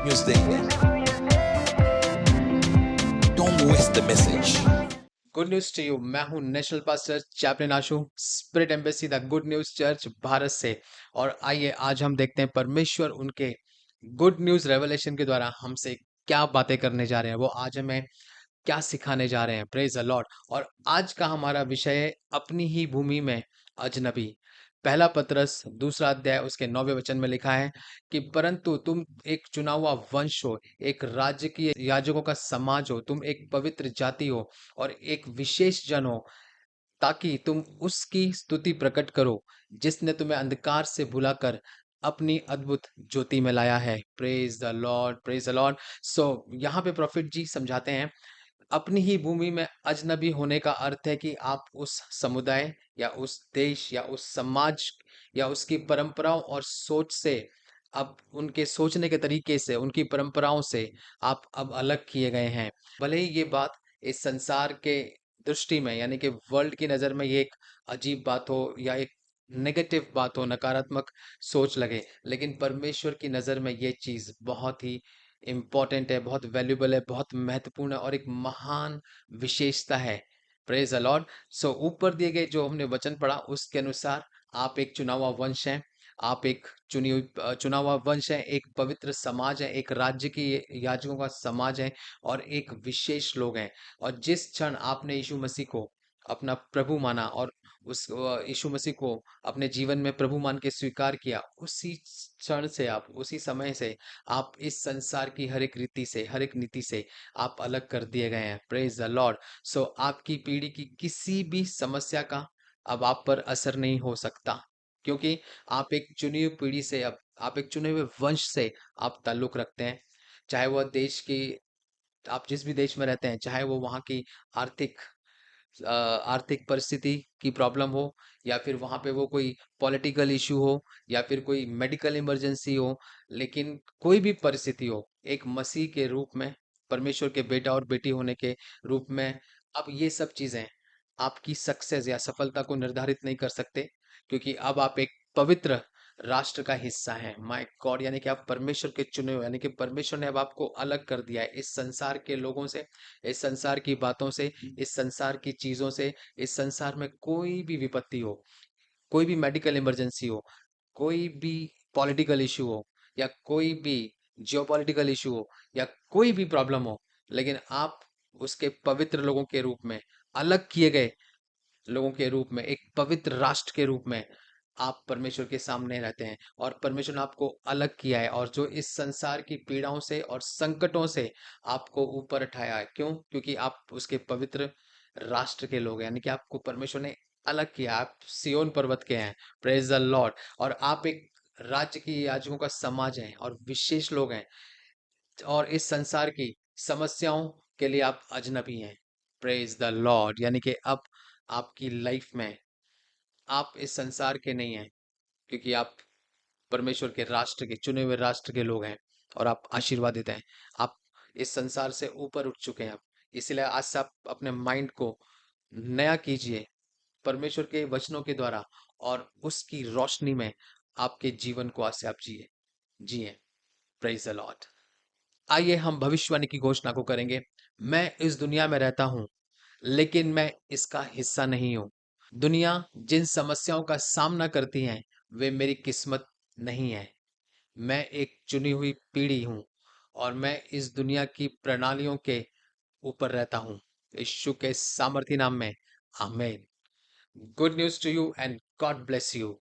music. Don't waste the message. Good news to you. मैं हूं national pastor chaplain Ashu, spirit embassy the good news church Bharat से। और आइए आज हम देखते हैं परमेश्वर उनके गुड न्यूज रेवलेशन के द्वारा हमसे क्या बातें करने जा रहे हैं, वो आज हमें क्या सिखाने जा रहे हैं। Praise the Lord. और आज का हमारा विषय है अपनी ही भूमि में अजनबी। पहला पतरस दूसरा अध्याय उसके 9वें वचन में लिखा है कि परंतु तुम एक चुना हुआ वंश हो, एक राज्य की याजकों का समाज हो, तुम एक पवित्र जाति हो और एक विशेष जन हो, ताकि तुम उसकी स्तुति प्रकट करो जिसने तुम्हें अंधकार से बुलाकर अपनी अद्भुत ज्योति में लाया है। Praise the lord, praise the lord. So यहाँ पे प्रॉफिट जी समझाते हैं अपनी ही भूमि में अजनबी होने का अर्थ है कि आप उस समुदाय या उस देश या उस समाज या उसकी परंपराओं और सोच से, अब उनके सोचने के तरीके से, उनकी परंपराओं से आप अब अलग किए गए हैं। भले ही ये बात इस संसार के दृष्टि में, यानी कि वर्ल्ड की नज़र में, ये एक अजीब बात हो या एक नेगेटिव बात हो, नकारात्मक सोच लगे, लेकिन परमेश्वर की नज़र में ये चीज़ बहुत ही इम्पोर्टेंट है, बहुत वैल्यूबल है, बहुत महत्वपूर्ण है और एक महान विशेषता है। Praise the lord. सो ऊपर दिए गए जो हमने वचन पढ़ा उसके अनुसार आप एक चुना हुआ वंश हैं, आप एक चुना हुआ वंश है, एक पवित्र समाज है, एक राज्य की याजकों का समाज है और एक विशेष लोग हैं। और जिस क्षण आपने यीशु मसीह को अपना प्रभु माना और उस यीशु मसीह को अपने जीवन में प्रभु मान के स्वीकार किया, उसी क्षण से, आप उसी समय से आप इस संसार की हर एक रीति से, हर एक नीति से आप अलग कर दिए गए हैं। Praise the lord. सो आपकी पीढ़ी की किसी भी समस्या का अब आप पर असर नहीं हो सकता, क्योंकि आप एक चुनी हुई पीढ़ी से, अब आप एक चुने हुए वंश से आप ताल्लुक रखते हैं। चाहे वह देश की, आप जिस भी देश में रहते हैं, चाहे वो वहाँ की आर्थिक आर्थिक परिस्थिति की प्रॉब्लम हो, या फिर वहाँ पे वो कोई पॉलिटिकल इशू हो, या फिर कोई मेडिकल इमरजेंसी हो, लेकिन कोई भी परिस्थिति हो, एक मसीह के रूप में, परमेश्वर के बेटा और बेटी होने के रूप में, अब ये सब चीज़ें आपकी सक्सेस या सफलता को निर्धारित नहीं कर सकते, क्योंकि अब आप एक पवित्र राष्ट्र का हिस्सा हैं। माय गॉड, यानी कि आप परमेश्वर के चुने हुए, यानी कि परमेश्वर ने अब आपको अलग कर दिया है इस संसार के लोगों से, इस संसार की बातों से, इस संसार की चीजों से। इस संसार में कोई भी विपत्ति हो, कोई भी मेडिकल इमरजेंसी हो, कोई भी पॉलिटिकल इशू हो, या कोई भी जियोपॉलिटिकल इशू हो, या कोई भी प्रॉब्लम हो, लेकिन आप उसके पवित्र लोगों के रूप में, अलग किए गए लोगों के रूप में, एक पवित्र राष्ट्र के रूप में आप परमेश्वर के सामने रहते हैं और परमेश्वर ने आपको अलग किया है, और जो इस संसार की पीड़ाओं से और संकटों से आपको ऊपर उठाया है। क्यों? क्योंकि आप उसके पवित्र राष्ट्र के लोग हैं, यानी कि आपको परमेश्वर ने अलग किया। आप सियोन पर्वत के हैं। Praise the Lord. और आप एक राज्य की याजकों का समाज हैं और विशेष लोग हैं, और इस संसार की समस्याओं के लिए आप अजनबी हैं। Praise the Lord. यानी कि अब आपकी लाइफ में आप इस संसार के नहीं हैं, क्योंकि आप परमेश्वर के राष्ट्र के, चुने हुए राष्ट्र के लोग हैं, और आप आशीर्वादित हैं। आप इस संसार से ऊपर उठ चुके हैं अब। इसलिए आज से आप अपने माइंड को नया कीजिए परमेश्वर के वचनों के द्वारा, और उसकी रोशनी में आपके जीवन को आज से आप जिए जिए। Praise the Lord. आइए हम भविष्यवाणी की घोषणा को करेंगे। मैं इस दुनिया में रहता हूं, लेकिन मैं इसका हिस्सा नहीं हूं। दुनिया जिन समस्याओं का सामना करती है, वे मेरी किस्मत नहीं है। मैं एक चुनी हुई पीढ़ी हूँ, और मैं इस दुनिया की प्रणालियों के ऊपर रहता हूँ। यीशु के सामर्थी नाम में, आमीन। Good news to you and God bless you.